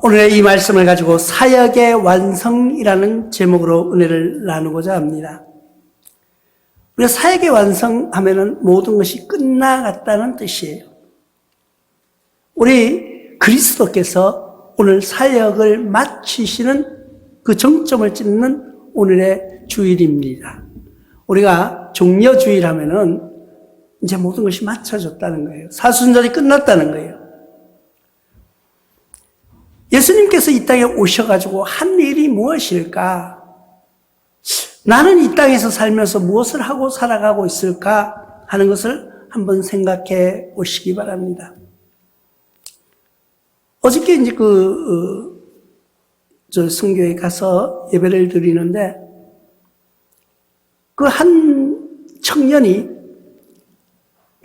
오늘의 이 말씀을 가지고 사역의 완성이라는 제목으로 은혜를 나누고자 합니다. 우리가 사역의 완성하면은 모든 것이 끝나갔다는 뜻이에요. 우리 그리스도께서 오늘 사역을 마치시는 그 정점을 찍는 오늘의 주일입니다. 우리가 종려주일 하면은 이제 모든 것이 마쳐졌다는 거예요. 사순절이 끝났다는 거예요. 예수님께서 이 땅에 오셔가지고 한 일이 무엇일까? 나는 이 땅에서 살면서 무엇을 하고 살아가고 있을까? 하는 것을 한번 생각해 보시기 바랍니다. 어저께 이제 성교에 가서 예배를 드리는데, 그 한 청년이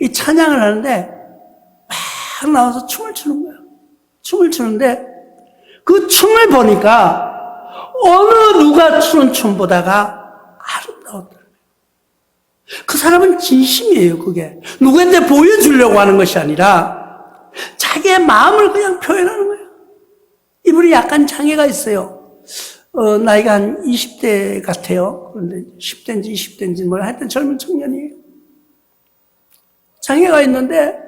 이 찬양을 하는데, 막 나와서 춤을 추는 거예요. 춤을 추는데, 그 춤을 보니까 어느 누가 추는 춤보다가 아름다웠더라고요. 그 사람은 진심이에요, 그게. 누구한테 보여주려고 하는 것이 아니라 자기의 마음을 그냥 표현하는 거예요. 이분이 약간 장애가 있어요. 나이가 한 20대 같아요. 그런데 10대인지 20대인지 뭘 하여튼 젊은 청년이에요. 장애가 있는데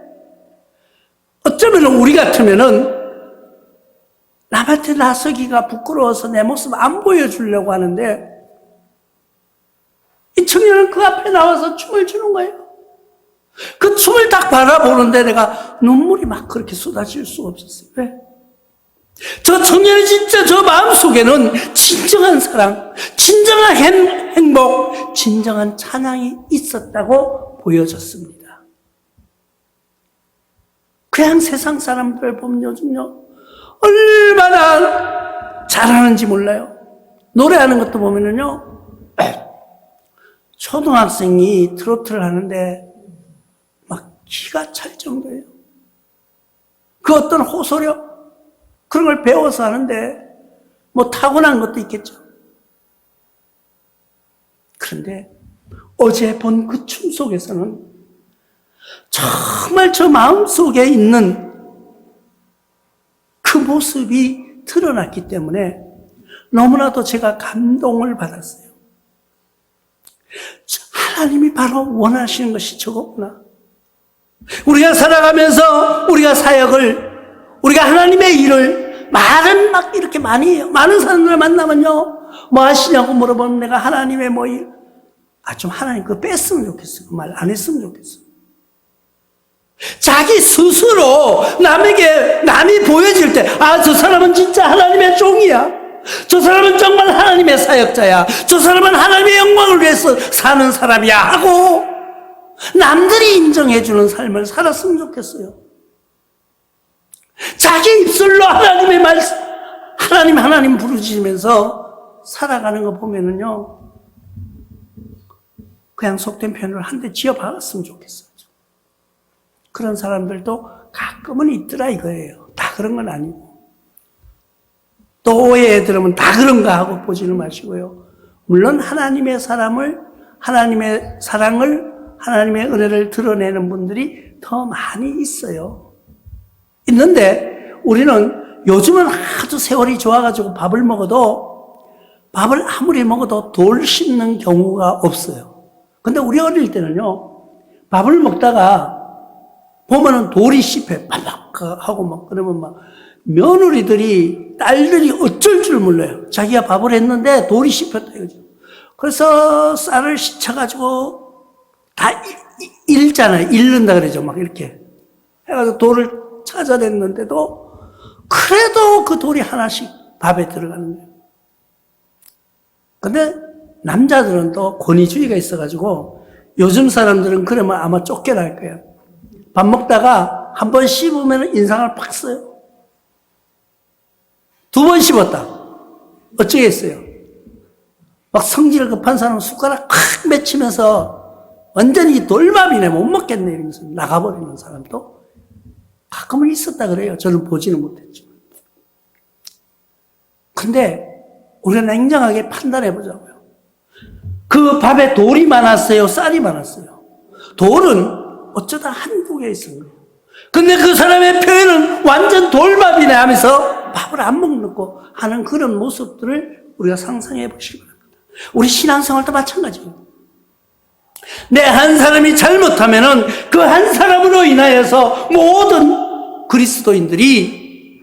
어쩌면 우리 같으면은 남한테 나서기가 부끄러워서 내 모습 안 보여주려고 하는데, 이 청년은 그 앞에 나와서 춤을 추는 거예요. 그 춤을 딱 바라보는데 내가 눈물이 막 그렇게 쏟아질 수가 없었어요. 왜? 저 청년이 진짜 저 마음속에는 진정한 사랑, 진정한 행복, 진정한 찬양이 있었다고 보여졌습니다. 그냥 세상 사람들 보면 요즘요, 얼마나 잘하는지 몰라요. 노래하는 것도 보면은요, 초등학생이 트로트를 하는데 막 기가 찰 정도예요. 그 어떤 호소력, 그런 걸 배워서 하는데 뭐 타고난 것도 있겠죠. 그런데 어제 본 그 춤 속에서는 정말 저 마음속에 있는 그 모습이 드러났기 때문에 너무나도 제가 감동을 받았어요. 하나님이 바로 원하시는 것이 저거구나. 우리가 살아가면서 우리가 사역을, 우리가 하나님의 일을 말은 막 이렇게 많이 해요. 많은 사람들 만나면요, 뭐 하시냐고 물어보면 내가 하나님의 뭐 일, 좀 하나님 그거 뺐으면 좋겠어. 그 말 안 했으면 좋겠어. 자기 스스로 남이 보여질 때, 저 사람은 진짜 하나님의 종이야. 저 사람은 정말 하나님의 사역자야. 저 사람은 하나님의 영광을 위해서 사는 사람이야. 하고 남들이 인정해주는 삶을 살았으면 좋겠어요. 자기 입술로 하나님의 말씀, 하나님 부르짖으면서 살아가는 거 보면은요, 그냥 속된 표현으로 한 대 지어 박았으면 좋겠어요. 그런 사람들도 가끔은 있더라 이거예요. 다 그런 건 아니고. 또 오해에 들으면 다 그런가 하고 보지는 마시고요. 물론 하나님의 사랑을, 하나님의 은혜를 드러내는 분들이 더 많이 있어요. 있는데 우리는 요즘은 아주 세월이 좋아가지고 밥을 아무리 먹어도 돌 씹는 경우가 없어요. 근데 우리 어릴 때는요, 밥을 먹다가 보면은 돌이 씹혀, 빠박 하고 막, 그러면 막, 며느리들이, 딸들이 어쩔 줄 몰라요. 자기가 밥을 했는데 돌이 씹혔다 이거죠. 그래서 쌀을 씻어가지고 다 잃잖아요. 잃는다 그러죠. 막 이렇게. 해가지고 돌을 찾아냈는데도, 그래도 그 돌이 하나씩 밥에 들어가는 거예요. 근데 남자들은 또 권위주의가 있어가지고, 요즘 사람들은 그러면 아마 쫓겨날 거예요. 밥 먹다가 한 번 씹으면 인상을 팍 써요. 2번 씹었다. 어쩌겠어요? 막 성질 급한 사람은 숟가락 팍 맺히면서 완전히 돌밥이네, 못 먹겠네 이러면서 나가버리는 사람도 가끔은 있었다 그래요. 저는 보지는 못했죠. 근데 우리가 냉정하게 판단해 보자고요. 그 밥에 돌이 많았어요? 쌀이 많았어요? 돌은 어쩌다 한두 개 있은 거예요. 근데 그 사람의 표현은 완전 돌밥이네 하면서 밥을 안 먹고 하는 그런 모습들을 우리가 상상해 보시기 바랍니다. 우리 신앙생활도 마찬가지예요. 내 한 사람이 잘못하면은 그 한 사람으로 인하여서 모든 그리스도인들이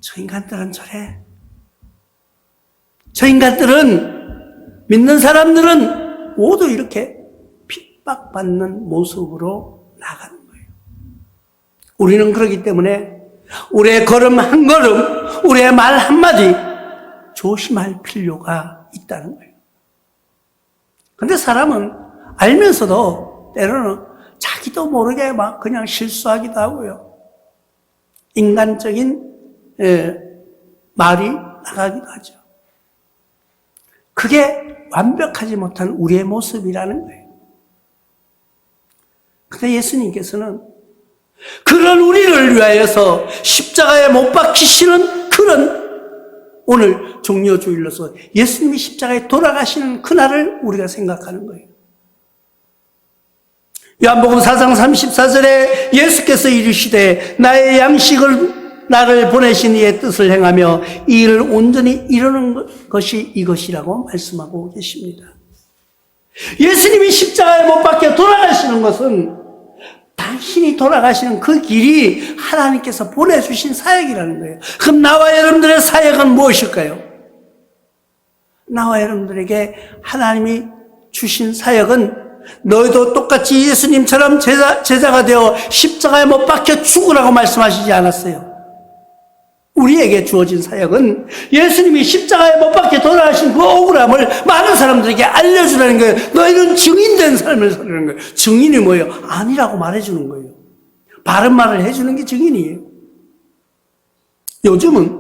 저 인간들은 저래. 저 인간들은, 믿는 사람들은 모두 이렇게 핍박받는 모습으로 나가는 거예요. 우리는 그렇기 때문에 우리의 걸음 한 걸음, 우리의 말 한마디 조심할 필요가 있다는 거예요. 근데 사람은 알면서도 때로는 자기도 모르게 막 그냥 실수하기도 하고요. 인간적인 말이 나가기도 하죠. 그게 완벽하지 못한 우리의 모습이라는 거예요. 근데 예수님께서는 그런 우리를 위하여서 십자가에 못 박히시는 그런 오늘 종려주일로서 예수님이 십자가에 돌아가시는 그날을 우리가 생각하는 거예요. 요한복음 4장 34절에 예수께서 이르시되 나의 양식을 나를 보내신 이의 뜻을 행하며 이 일을 온전히 이루는 것이 이것이라고 말씀하고 계십니다. 예수님이 십자가에 못 박혀 돌아가시는 것은 당신이 돌아가시는 그 길이 하나님께서 보내주신 사역이라는 거예요. 그럼 나와 여러분들의 사역은 무엇일까요? 나와 여러분들에게 하나님이 주신 사역은 너희도 똑같이 예수님처럼 제자가 되어 십자가에 못 박혀 죽으라고 말씀하시지 않았어요. 우리에게 주어진 사역은 예수님이 십자가에 못 박혀 돌아가신 그 억울함을 많은 사람들에게 알려주라는 거예요. 너희는 증인된 삶을 살라는 거예요. 증인이 뭐예요? 아니라고 말해주는 거예요. 바른 말을 해주는 게 증인이에요. 요즘은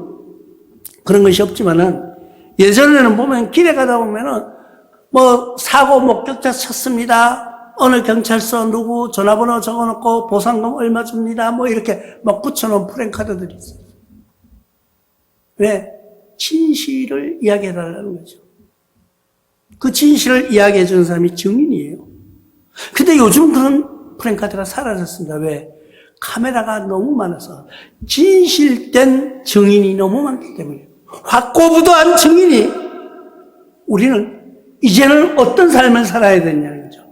그런 것이 없지만은 예전에는 보면 길에 가다 보면은 뭐 사고 목격자 쳤습니다. 어느 경찰서 누구 전화번호 적어놓고 보상금 얼마 줍니다. 뭐 이렇게 막 붙여놓은 프랭카드들이 있어요. 왜? 진실을 이야기해달라는 거죠. 그 진실을 이야기해 주는 사람이 증인이에요. 근데 요즘 그런 프랭카드가 사라졌습니다. 왜? 카메라가 너무 많아서 진실된 증인이 너무 많기 때문에 확고부도한 증인이 우리는 이제는 어떤 삶을 살아야 되냐는 거죠.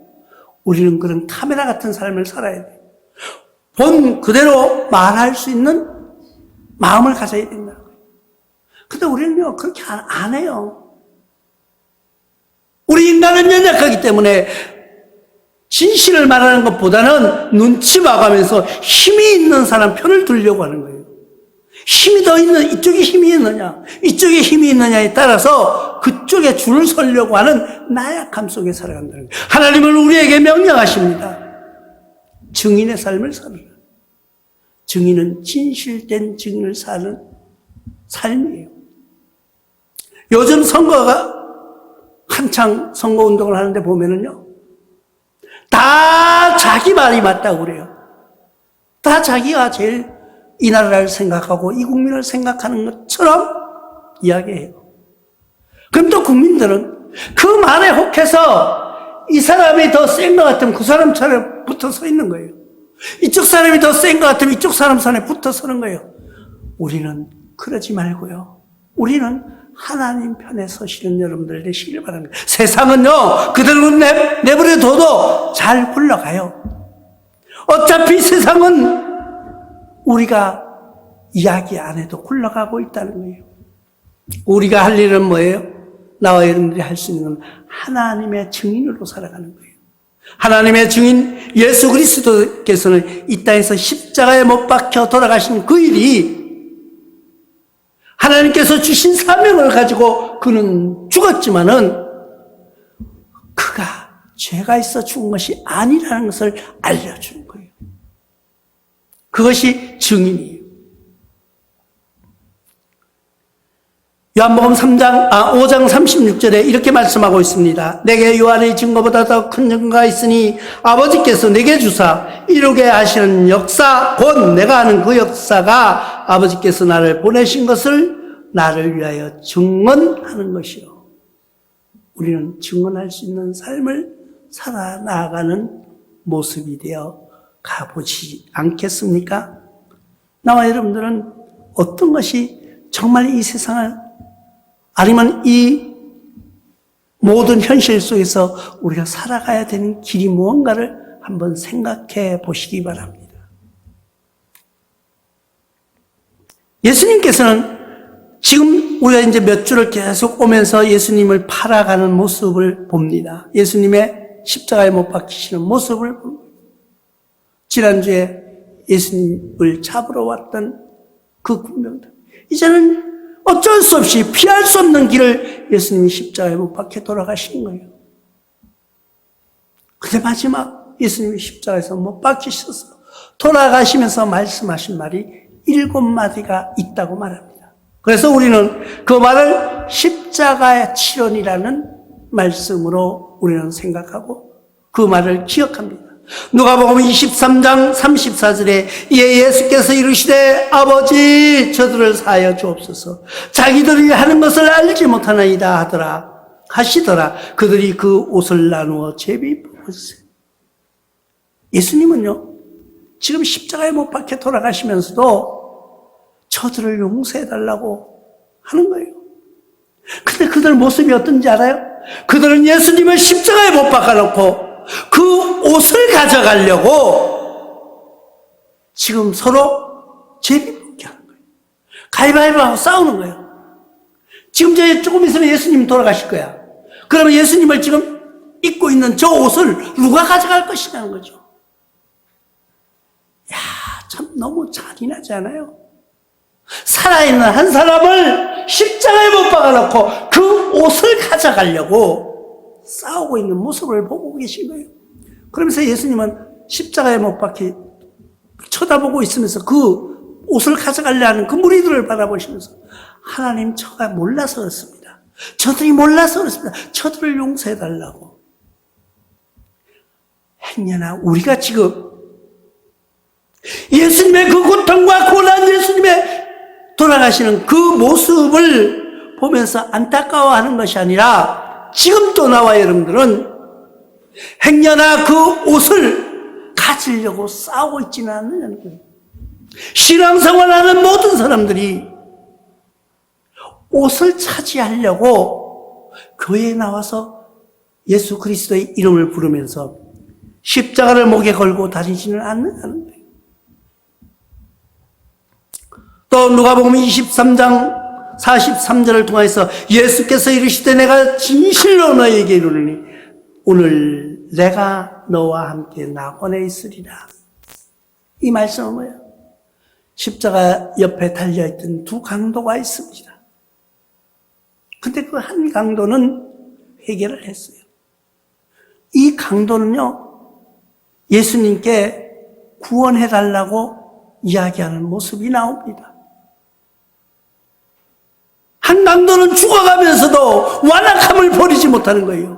우리는 그런 카메라 같은 삶을 살아야 돼요. 본 그대로 말할 수 있는 마음을 가져야 된다. 근데 우리는요, 그렇게 안 해요. 우리 인간은 연약하기 때문에 진실을 말하는 것보다는 눈치 봐가면서 힘이 있는 사람 편을 들려고 하는 거예요. 힘이 더 있는, 이쪽에 힘이 있느냐, 이쪽에 힘이 있느냐에 따라서 그쪽에 줄을 서려고 하는 나약함 속에 살아간다는 거예요. 하나님은 우리에게 명령하십니다. 증인의 삶을 살아라. 증인은 진실된 증인을 사는 삶이에요. 요즘 선거가 한창 선거운동을 하는데 보면은요, 다 자기 말이 맞다고 그래요. 다 자기가 제일 이 나라를 생각하고 이 국민을 생각하는 것처럼 이야기해요. 그럼 또 국민들은 그 말에 혹해서 이 사람이 더 센 것 같으면 그 사람처럼 붙어 서 있는 거예요. 이쪽 사람이 더 센 것 같으면 이쪽 사람 손에 붙어 서는 거예요. 우리는 그러지 말고요. 우리는 하나님 편에 서시는 여러분들 되시길 바랍니다. 세상은요, 그대로 내버려둬도 잘 굴러가요. 어차피 세상은 우리가 이야기 안 해도 굴러가고 있다는 거예요. 우리가 할 일은 뭐예요? 나와 여러분들이 할 수 있는 건 하나님의 증인으로 살아가는 거예요. 하나님의 증인 예수 그리스도께서는 이 땅에서 십자가에 못 박혀 돌아가신 그 일이 하나님께서 주신 사명을 가지고 그는 죽었지만은 그가 죄가 있어 죽은 것이 아니라는 것을 알려주는 거예요. 그것이 증인이에요. 요한복음 5장 36절에 이렇게 말씀하고 있습니다. 내게 요한의 증거보다 더 큰 증거가 있으니 아버지께서 내게 주사 이루게 하시는 역사, 곧 내가 하는 그 역사가 아버지께서 나를 보내신 것을 나를 위하여 증언하는 것이요. 우리는 증언할 수 있는 삶을 살아나가는 모습이 되어 가보지 않겠습니까? 나와 여러분들은 어떤 것이 정말 이 세상을, 아니면 이 모든 현실 속에서 우리가 살아가야 되는 길이 무언가를 한번 생각해 보시기 바랍니다. 예수님께서는 지금 우리가 이제 몇 주를 계속 오면서 예수님을 팔아가는 모습을 봅니다. 예수님의 십자가에 못 박히시는 모습을 봅니다. 지난주에 예수님을 잡으러 왔던 그 군병들, 이제는 어쩔 수 없이 피할 수 없는 길을 예수님이 십자가에 못 박혀 돌아가신 거예요. 근데 마지막 예수님이 십자가에서 못 박히셔서 돌아가시면서 말씀하신 말이 7마디가 있다고 말합니다. 그래서 우리는 그 말을 십자가의 치론이라는 말씀으로 우리는 생각하고 그 말을 기억합니다. 누가복음 23장 34절에 예수께서 이르시되 아버지 저들을 사하여 주옵소서, 자기들이 하는 것을 알지 못하나이다 하시더라. 그들이 그 옷을 나누어 제비 입으세요. 예수님은요, 지금 십자가에 못 박혀 돌아가시면서도 저들을 용서해달라고 하는 거예요. 근데 그들 모습이 어떤지 알아요? 그들은 예수님을 십자가에 못 박아놓고 그 옷을 가져가려고 지금 서로 제비뽑기 하는 거예요. 가위바위보하고 싸우는 거예요. 지금 조금 있으면 예수님 돌아가실 거야. 그러면 예수님을 지금 입고 있는 저 옷을 누가 가져갈 것이냐는 거죠. 야, 참 너무 잔인하지 않아요? 살아있는 한 사람을 십자가에 못 박아놓고 그 옷을 가져가려고 싸우고 있는 모습을 보고 계신 거예요. 그러면서 예수님은 십자가에 못 박히 쳐다보고 있으면서 그 옷을 가져가려 하는 그 무리들을 바라보시면서 하나님, 저가 몰라서 그렇습니다. 저들이 몰라서 그렇습니다. 저들을 용서해달라고. 행여나 우리가 지금 예수님의 그 고통과 고난, 예수님의 돌아가시는 그 모습을 보면서 안타까워하는 것이 아니라 지금 또 나와 여러분들은 행여나 그 옷을 가지려고 싸우고 있지는 않느냐는 거예요. 신앙생활하는 모든 사람들이 옷을 차지하려고 교회에 나와서 예수 그리스도의 이름을 부르면서 십자가를 목에 걸고 다니지는 않는다는 거예요. 또 누가복음 23장 43절을 통해서 예수께서 이르시되 내가 진실로 너에게 이르노니 오늘 내가 너와 함께 낙원에 있으리라. 이 말씀은 뭐예요? 십자가 옆에 달려있던 두 강도가 있습니다. 근데 그 한 강도는 회개를 했어요. 이 강도는요, 예수님께 구원해달라고 이야기하는 모습이 나옵니다. 한 강도는 죽어가면서도 완악함을 버리지 못하는 거예요.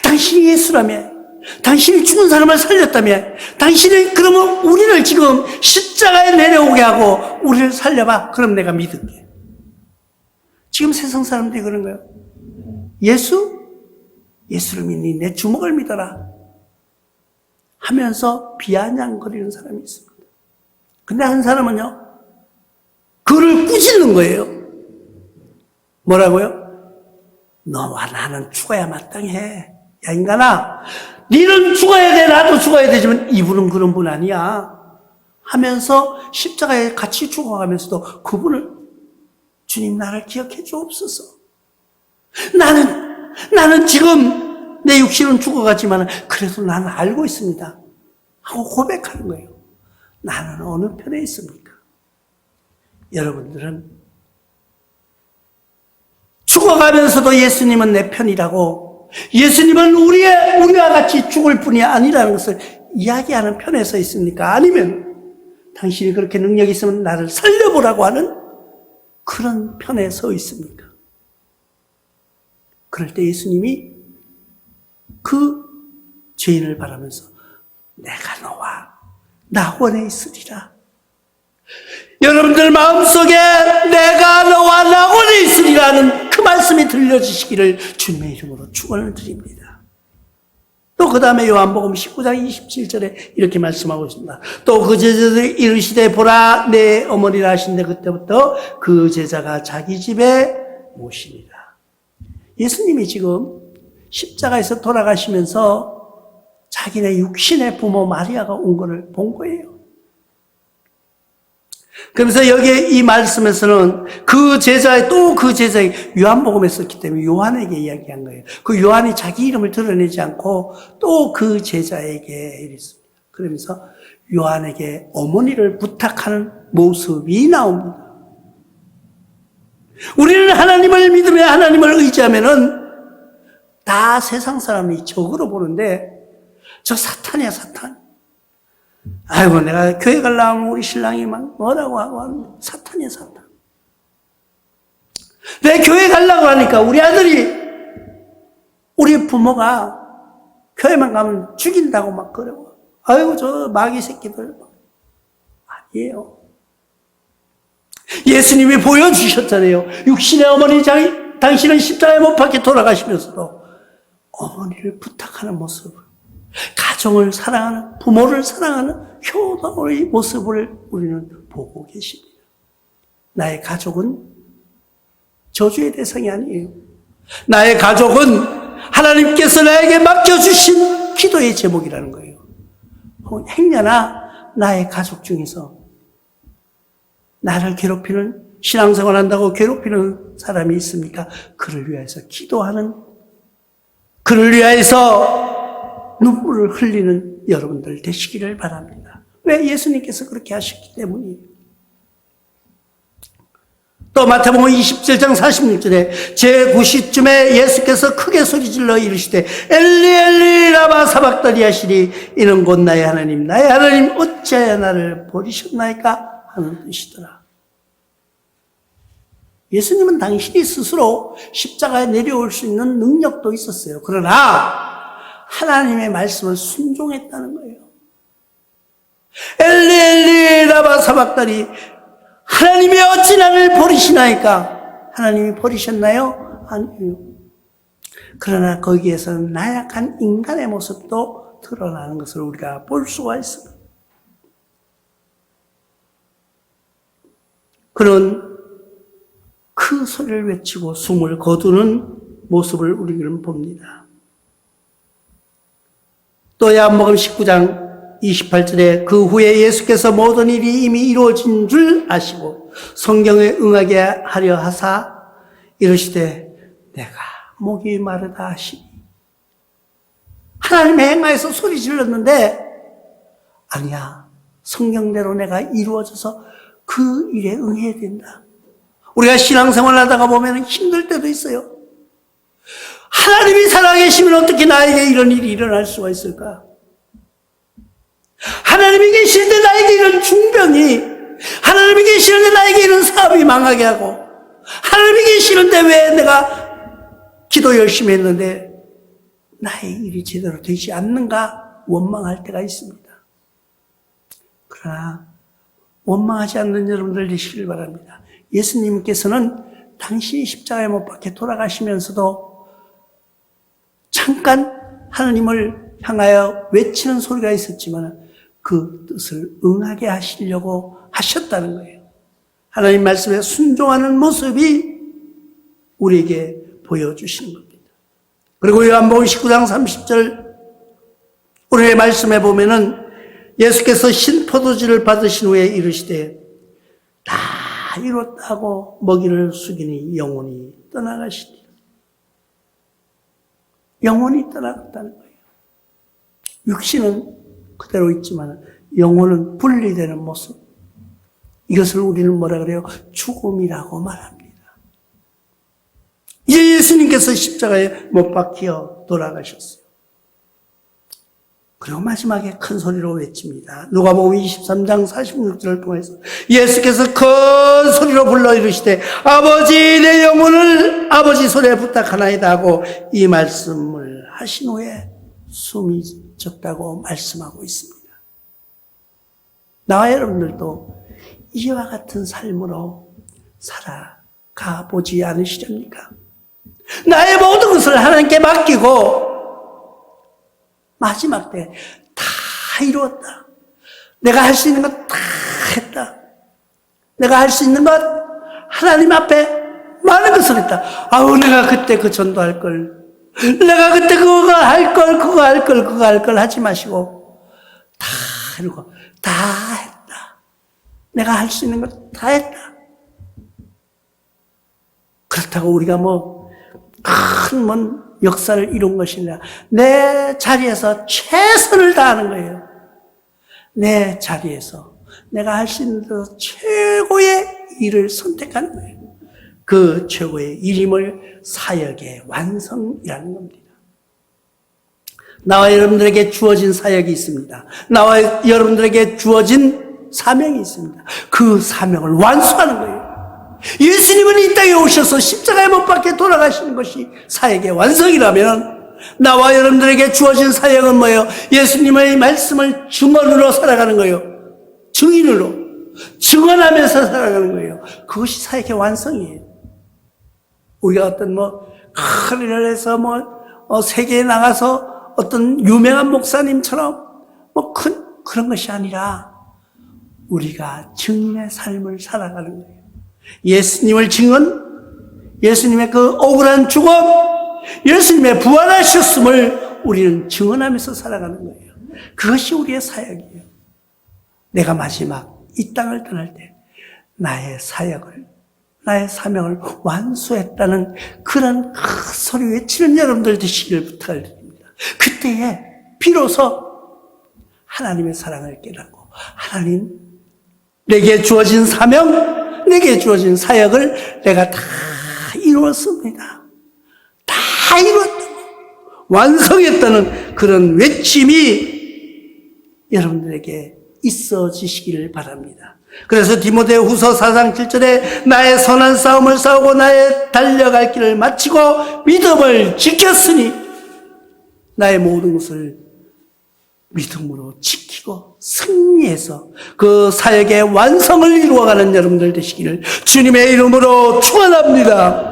당신이 예수라며, 당신이 죽은 사람을 살렸다며, 당신이 그러면 우리를 지금 십자가에 내려오게 하고 우리를 살려봐. 그럼 내가 믿을게. 지금 세상 사람들이 그런 거예요. 예수를 믿니? 내 주먹을 믿어라 하면서 비아냥거리는 사람이 있습니다. 근데 한 사람은요, 그를 꾸짖는 거예요. 뭐라고요? 너와 나는 죽어야 마땅해. 야, 인간아, 니는 죽어야 돼, 나도 죽어야 되지만 이분은 그런 분 아니야 하면서 십자가에 같이 죽어가면서도 그분을, 주님 나를 기억해 주옵소서. 나는 지금 내 육신은 죽어가지만 그래도 나는 알고 있습니다 하고 고백하는 거예요. 나는 어느 편에 있습니까? 여러분들은 죽어가면서도 예수님은 내 편이라고, 예수님은 우리와 같이 죽을 뿐이 아니라는 것을 이야기하는 편에 서 있습니까? 아니면 당신이 그렇게 능력이 있으면 나를 살려보라고 하는 그런 편에 서 있습니까? 그럴 때 예수님이 그 죄인을 바라면서 내가 너와 낙원에 있으리라. 여러분들 마음속에 내가 너와 낙원에 있으리라는 그 말씀이 들려주시기를 주님의 이름으로 축원을 드립니다. 또 그 다음에 요한복음 19장 27절에 이렇게 말씀하고 있습니다. 또 그 제자들이 이르시되 보라 내 어머니라 하신데 그때부터 그 제자가 자기 집에 모시니라. 예수님이 지금 십자가에서 돌아가시면서 자기네 육신의 부모 마리아가 온 것을 본 거예요. 그러면서 여기에 이 말씀에서는 그 제자의 또 그 제자의 요한복음에 썼기 때문에 요한에게 이야기한 거예요. 그 요한이 자기 이름을 드러내지 않고 또 그 제자에게 이랬습니다. 그러면서 요한에게 어머니를 부탁하는 모습이 나옵니다. 우리는 하나님을 믿으며 하나님을 의지하면은 다 세상 사람이 적으로 보는데 저 사탄이야, 사탄. 아이고, 내가 교회 가려면 우리 신랑이 막 뭐라고 하고 하는데 사탄이야, 사탄. 내 교회 가려고 하니까 우리 아들이, 우리 부모가 교회만 가면 죽인다고 막 그러고. 아이고, 저 마귀 새끼들. 아니에요. 예수님이 보여주셨잖아요. 육신의 어머니, 당신은 십자가에 못 박혀 돌아가시면서도 어머니를 부탁하는 모습을, 가정을 사랑하는, 부모를 사랑하는 효도의 모습을 우리는 보고 계십니다. 나의 가족은 저주의 대상이 아니에요. 나의 가족은 하나님께서 나에게 맡겨주신 기도의 제목이라는 거예요. 행여나 나의 가족 중에서 나를 괴롭히는, 신앙생활 한다고 괴롭히는 사람이 있습니까? 그를 위해서 기도하는, 그를 위해서 눈물을 흘리는 여러분들 되시기를 바랍니다. 왜? 예수님께서 그렇게 하셨기 때문이에요. 또 마태복음 27장 46절에 제9시쯤에 예수께서 크게 소리질러 이르시되 엘리 엘리 라마 사박다니 하시니 이는 곧 나의 하나님 나의 하나님 어찌하여 나를 버리셨나이까 하는 뜻이더라. 예수님은 당신이 스스로 십자가에 내려올 수 있는 능력도 있었어요. 그러나 하나님의 말씀을 순종했다는 거예요. 엘리 엘리 라마 사박다니, 하나님이 어찌 나를 버리시나이까? 하나님이 버리셨나요? 아니요. 그러나 거기에서는 나약한 인간의 모습도 드러나는 것을 우리가 볼 수가 있습니다. 그런 큰 소리를 외치고 숨을 거두는 모습을 우리는 봅니다. 또 요한복음 19장 28절에 그 후에 예수께서 모든 일이 이미 이루어진 줄 아시고 성경에 응하게 하려 하사 이르시되 내가 목이 마르다 하시니, 하나님의 행하에서 소리 질렀는데 아니야, 성경대로 내가 이루어져서 그 일에 응해야 된다. 우리가 신앙생활 하다가 보면 힘들 때도 있어요. 하나님이 살아계시면 어떻게 나에게 이런 일이 일어날 수가 있을까? 하나님이 계시는데 나에게 이런 중병이, 하나님이 계시는데 나에게 이런 사업이 망하게 하고, 하나님이 계시는데 왜 내가 기도 열심히 했는데 나의 일이 제대로 되지 않는가 원망할 때가 있습니다. 그러나 원망하지 않는 여러분들 되시길 바랍니다. 예수님께서는 당신이 십자가에 못 박혀 돌아가시면서도 잠깐 하나님을 향하여 외치는 소리가 있었지만 그 뜻을 응하게 하시려고 하셨다는 거예요. 하나님 말씀에 순종하는 모습이 우리에게 보여주시는 겁니다. 그리고 요한복음 19장 30절 오늘의 말씀에 보면은 예수께서 신포도주를 받으신 후에 이르시되 다 이뤘다고 먹이를 숙이니 영혼이 떠나가시니, 영혼이 떠나갔다는 거예요. 육신은 그대로 있지만 영혼은 분리되는 모습, 이것을 우리는 뭐라 그래요? 죽음이라고 말합니다. 이제 예수님께서 십자가에 못 박혀 돌아가셨어요. 그리고 마지막에 큰 소리로 외칩니다. 누가복음 23장 46절을 통해서 예수께서 큰 소리로 불러 이르시되 아버지 내 영혼을 아버지 손에 부탁하나이다 하고 이 말씀을 하신 후에 숨이 졌다고 말씀하고 있습니다. 나와 여러분들도 이와 같은 삶으로 살아가 보지 않으시렵니까?, 나의 모든 것을 하나님께 맡기고 마지막 때 다 이루었다. 내가 할 수 있는 것 다 했다. 내가 할 수 있는 것 하나님 앞에 많은 것을 했다. 아우, 내가 그때 그 전도할 걸, 내가 그때 그거 할 걸 하지 마시고 다 이루고 다 했다. 내가 할 수 있는 것 다 했다. 그렇다고 우리가 큰 역사를 이룬 것이냐. 내 자리에서 최선을 다하는 거예요. 내 자리에서 내가 할 수 있는 최고의 일을 선택하는 거예요. 그 최고의 일임을 사역의 완성이라는 겁니다. 나와 여러분들에게 주어진 사역이 있습니다. 나와 여러분들에게 주어진 사명이 있습니다. 그 사명을 완수하는 거예요. 예수님은 이 땅에 오셔서 십자가에 못 박혀 돌아가시는 것이 사역의 완성이라면 나와 여러분들에게 주어진 사역은 뭐예요? 예수님의 말씀을 증언으로 살아가는 거예요. 증인으로. 증언하면서 살아가는 거예요. 그것이 사역의 완성이에요. 우리가 어떤 큰 일을 해서 세계에 나가서 어떤 유명한 목사님처럼 그런 것이 아니라 우리가 증인의 삶을 살아가는 거예요. 예수님을 증언, 예수님의 그 억울한 죽음, 예수님의 부활하셨음을 우리는 증언하면서 살아가는 거예요. 그것이 우리의 사역이에요. 내가 마지막 이 땅을 떠날 때 나의 사역을, 나의 사명을 완수했다는 그런 큰 소리 외치는 여러분들 되시길 부탁을 드립니다. 그때에 비로소 하나님의 사랑을 깨닫고 하나님, 내게 주어진 사명, 내게 주어진 사역을 내가 다 이루었습니다. 다 이루었다고 완성했다는 그런 외침이 여러분들에게 있어지시기를 바랍니다. 그래서 디모데후서 4장 7절에 나의 선한 싸움을 싸우고 나의 달려갈 길을 마치고 믿음을 지켰으니 나의 모든 것을 믿음으로 지키고 승리해서 그 사역의 완성을 이루어가는 여러분들 되시기를 주님의 이름으로 축원합니다.